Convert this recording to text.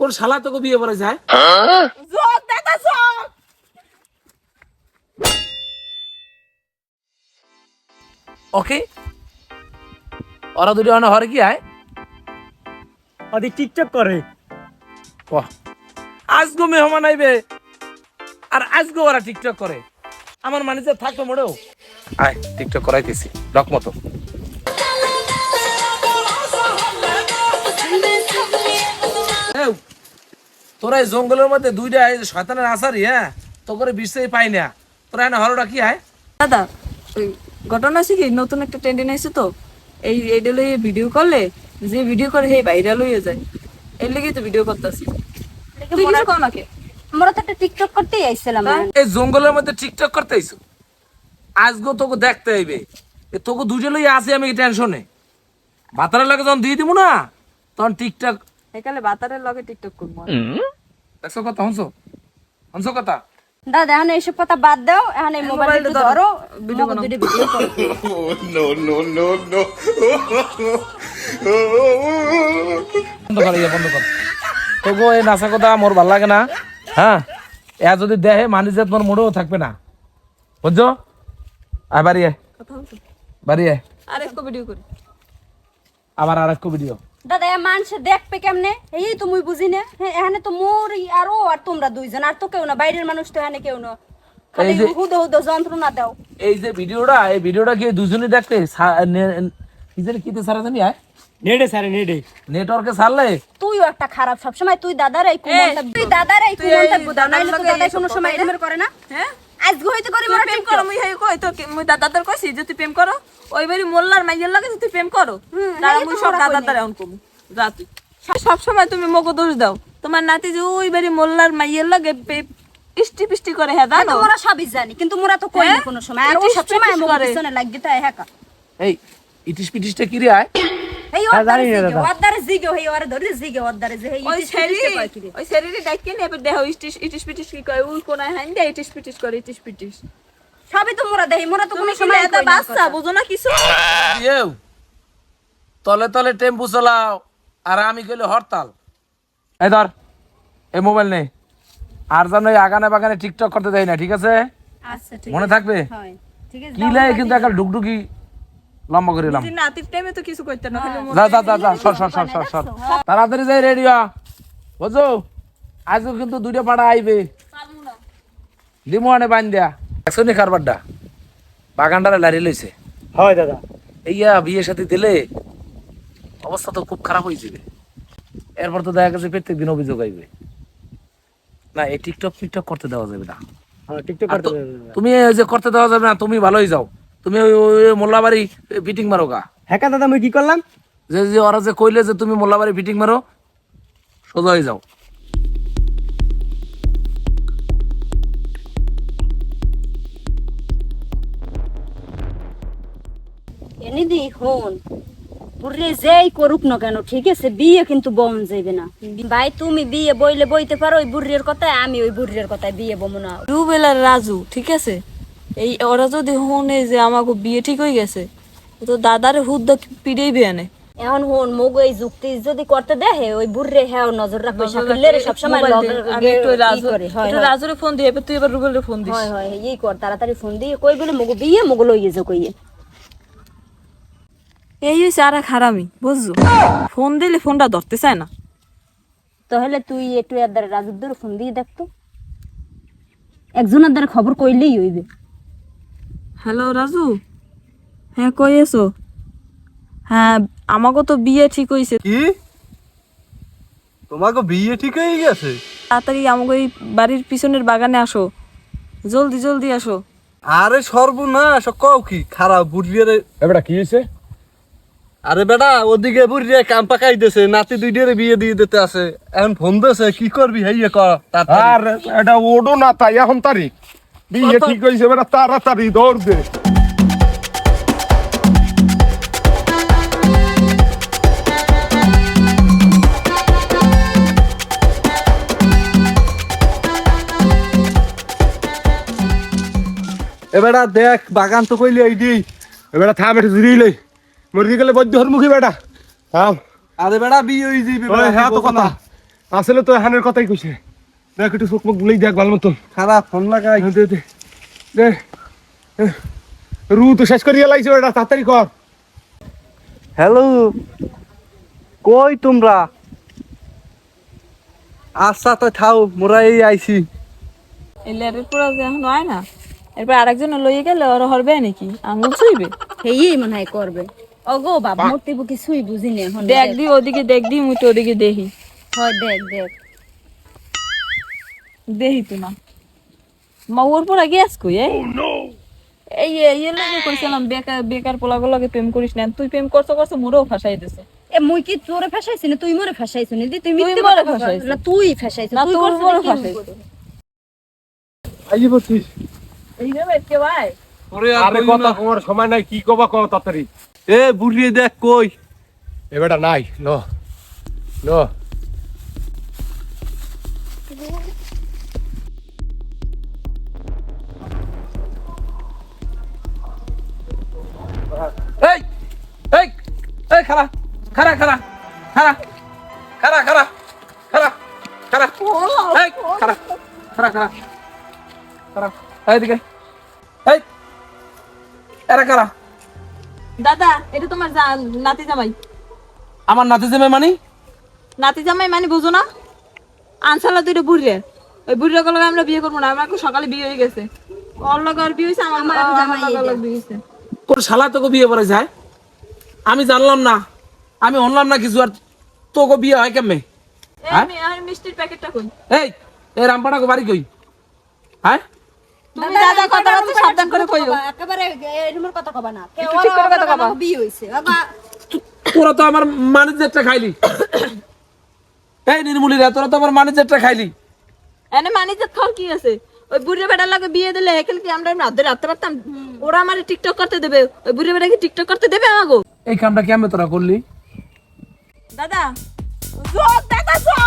কোন শালা তোকে বিয়ে করে যায়? ওকে ওরা দুটো হরে কি আয় ওদের টিকটক করে। আজগো মেহমান আইবে আর আজগো ওরা টিকটক করে। আমার ম্যানেজার থাকতো মোড়েও আয় টিকটক করাইতেছি লক মতো। তোরা এই জঙ্গলের মধ্যে দুইটা শয়তানের আসারি, হ্যাঁ তো করে বিশ্বাস পাই না। তোরা এনে হরটা কি হয়? দাদা ওই ঘটনা আছে কি, নতুন একটা ট্রেন্ডিং আইছে তো, এই এইটা লইয়ে ভিডিও করলে যে ভিডিও করে সেই ভাইরাল হয়ে যায়, এর লেগেই তো ভিডিও করতেছি। তুই কিছু কর নাকি? আমরা তো একটা টিকটক করতেই আইছিলাম। এই জঙ্গলের মধ্যে টিকটক করতে আইছো, আজগো তোকে দেখতে হইবে। তোকে দুজে লই আসি আমি টেনশনে। বাতারের লাগে যখন দিয়ে দিব না তখন টিকটক একালে বাতারের লগে টিকটক করবো। দেখছো কথা, হনছো কথা। দাদা এখন এইসব কথা বাদ দাও, এখন এই মোবাইলটা ধরো, ভিডিও করো। বন্ধ কর, বন্ধ কর। তোকে এই নাচা কথা মোর ভাল লাগে না। হ্যাঁ এ যদি দেহে মানুষের তোর মোড়েও থাকবে না, বুঝছো? আয় বাড়ি আয়, বাড়ি আয়। আরেকটা ভিডিও করি, আবার আর একটা ভিডিও। দাদা এ মানুষ দেখবে কেমনে, এই তো মুই বুঝি না। এখানে তো মোর আরো আর তোমরা দুইজন, আর তো কেউ না, বাইরের মানুষ তো এখানে কেউ না। খালি হুদো হুদো যন্ত্রণা দাও। এই যে ভিডিওটা, এই ভিডিওটা কি দুজনই দেখতে নিজের কিতে সারা জানি আয় নেড়ে সারে নেড়ে নেটওয়ার্কে ছাড়লে তুইও একটা খারাপ সবসময়, তুই দাদার এই কুমন্তা, তুই দাদার এই কুমন্তা বুদা নাইলে তো দাদা কোনো সময় এরকম করে না। হ্যাঁ আজকে হইতে করি তুই প্রেম করো, মুই হেই কই তো মুই দাদাদের কইছি যে তুই প্রেম করো, ওই বাড়ি মোল্লার মাইয়ের লাগে তুই প্রেম করো। তারা মুই সব দাদাদের এমন কমু যা তুই সব সময় তুমি মগো দোষ দাও। তোমার নাতি যে ওই বাড়ি মোল্লার মাইয়ের লাগে ইষ্টি পিষ্টি করে, হ্যাঁ জানো? মোরা সবই জানি, কিন্তু মোরা তো কই না কোনো সময়, আর ও সব সময় আমার পিছনে লাগি তাই হ্যাঁ। এই ইটিস পিটিসটা কি রে আয়? এই ওদারে জিগে, ওদারে জিগে, এই ওরে ধরে জিগে, ওদারে যে এই ওই শরীরে ডাইকে নে দেহ ইটিস পিটিস কি কয়, ওই কোনায় হাইন দে ইটিস পিটিস করে, ইটিস পিটিস সবই তো মোরা দেই, মোরা তো কোনো তুমি সময় এটা বাচ্চা বুঝো না কিছু। ইয়েও তলে তলে টেম্পু চালাও আর আমি কইলে হরতাল। এই ধর এই মোবাইল নেই, আর জানো এই আগানে বাগানে টিকটক করতে দেয় না, ঠিক আছে? আচ্ছা ঠিক মনে থাকবে। হয়, ঠিক আছে। কি লাগে কিন্তু একটা ডুকডুকি লম্বা করে এলাম। তুই নাতির টাইমে তো কিছু করতে না, খালি যা যা যা যা সর সর সর সর সর তাড়াতাড়ি যাই রেডি হ, বুঝছো? আজকে কিন্তু দুইটা পাড়া আইবে, দিমুয়ানে বান দেয়া। দেখছো নি কারবারটা বাগানটারে লারি লইছে। হয় দাদা, এইয়া বিয়ের সাথে দিলে অবস্থা তো খুব খারাপ হয়ে যাবে। এরপর তো দেখা গেছে প্রত্যেক দিন অভিযোগ আইবে। না এই টিকটক করতে দেওয়া যাবে না। টিকটক আর করতে তুমি এই যে করতে দেওয়া যাবে না, তুমি ভালোই যাও, তুমি ওই মোল্লাবাড়ি ফিটিং মারো গা। হ্যাঁ দাদা মুই কি করলাম? যে যে ওরা যে কইলে যে তুমি মোল্লাবাড়ি ফিটিং মারো, সোজা হয়ে যাও। এনি দি হন পুরে যেই করুক না কেন, ঠিক আছে বিয়ে কিন্তু বন যাইবে না। ভাই তুমি বিয়ে বইলে বইতে পারো ওই বুড়ির কথায়, আমি ওই বুড়ির কথায় বিয়ে বমু না। রুবেলার রাজু, ঠিক আছে? এই ওরা যদি হনে যে আমাকে বিয়ে ঠিক হয়ে গেছে, তো দাদারে হুদ্দা পিড়েই বিয়ে নেয়। এখন হন মগো এই যুক্তি যদি করতে দেহে ওই বুড়রে হ্যাঁ নজর রাখবে, সাকিলে সব সময় আমি একটু রাজুরে ফোন দিই, এবার তুই এবার রুবেলরে ফোন দিস। হয় হয় এই কর, তাড়াতাড়ি ফোন দিয়ে কই বলে মগো বিয়ে মগো লইয়ে যাও কইয়ে। এই হইছে আর এক হারামি, বুঝছো? ফোন দিলে ফোনটা ধরতে চায় না। তাহলে তুই একটু এদারে রাজুর ধরে ফোন দিয়ে দেখতো, একজনের দ্বারা খবর কইলেই হইবে। হ্যালো রাজু, হ্যাঁ কই আছো? হ্যাঁ আমাকে তো বিয়ে ঠিক হয়েছে। কি তোমাকে বিয়ে ঠিক হয়ে গেছে? তাড়াতাড়ি আমাকে এই বাড়ির পিছনের বাগানে আসো, জলদি জলদি আসো। আরে সর্বনাশ, কও কি খারাপ বুড়িয়ে এবারে কি হইছে? আরে বেটা ওদিকে বুড়িয়ে কাম পাকাই দিয়েছে, নাতি দুইটারে বিয়ে দিয়ে দিতে আছে, এখন ফোন দিয়েছে কি করবি হেইয়ে কর তাড়াতাড়ি। আর এটা ওডো না তাই এখন তারিখ বিয়ে ঠিক হয়েছে, বেটা তাড়াতাড়ি দৌড় দে। এবারে দেখ বাগান তো কইলি এইডি, এবারে থাম একটু জুড়ি লই, মুরগি গেলে বৈদ্য হরমুখী বেটা থাম। আরে বেটা বিয়ে হয়ে যাবে ওই হ্যাঁ তো কথা, আসলে তো হানের কথাই কইছে দেখ একটু চোখ মুখ গুলেই দেখ ভালো মতন খারাপ ফোন লাগাই দে দে দে রু তো শেষ করিয়া লাইছো এটা তাড়াতাড়ি কর হ্যালো কই তোমরা আচ্ছা তো থাও মোরা এই আইছি এই লেটের পুরো যে এখন হয় না এরপর আরেকজন লইয়ে গেলে ওরা হরবে নাকি আঙুল ছুইবে হেই মনে হয় করবে ওগো বাবা মূর্তি বুকি ছুই বুঝি না এখন দেখ দি ওদিকে দেখ দি মুই তো ওদিকে দেখি হয় দেখ দেখ দেখি তো না মা ওর পরে গেছ কই এই এই লাগে কইছিলাম বেকার বেকার পোলাগুলোকে প্রেম করিস না তুই প্রেম করছো মোরেও ফাঁসাই দিছে এ মুই কি তোরে ফাঁসাইছি না তুই মোরে ফাঁসাইছ নি দি তুই মিথ্যে মোরে কথা ফাঁসাইছ। না তুই ফাঁসাইছ না তুই তোর করছিস মোরে কি ফাঁসাইছ আইয়ে বলছিস এই রে কে ভাই ওরে আরে কথা তোমার সময় নাই কি কবা কও তাড়াতাড়ি এ বুড়িয়ে দেখ কই এ বেটা নাই ন ন এই এই এই খারা খারা খারা খারা খারা খারা খারা খারা এই খারা খারা খারা খারা এইদিকে এই এরা খারা দাদা এটা তোমার নাতি জামাই আমার নাতি যাবে মানে নাতি জামাই মানে বুঝো না আনসালা দুইটা বুড়িয়ে ওই বুড়ির লগে আমরা বিয়ে করবো না আমার সকালে বিয়ে হয়ে গেছে ওর লগে আর বিয়ে হয়েছে আমার লগে বিয়ে হয়েছে তোর শালা তোকে বিয়ে করে যায় আমি জানলাম না আমি শুনলাম না কিছু আর তোকে বিয়ে হয় কেমনে আমি আর মিষ্টির প্যাকেটটা কই এই এই রামপাটা বাড়ি কই হ্যাঁ তুমি দাদা কথা বলতে সাবধান করে কইও একেবারে এরকমের কথা কবা না একটু ঠিক করে কথা কবা। বিয়ে হইছে বাবা তোরা তো আমার মানিজ্যেরটা খাইলি এই নির্মূলীরা তোরা তো আমার মানিজ্যেরটা খাইলি এনে মানিজ্জাত খাওয়ার কি আছে ওই বুড়ি বেটার লাগে বিয়ে দিলে হেকেল কি আমরা রাতে রাতে পারতাম ওরা আমার টিকটক করতে দেবে ওই বুড়ি বেটা কি টিকটক করতে দেবে আমাগো এই কামটা কেমন তোরা করলি দাদা দাদা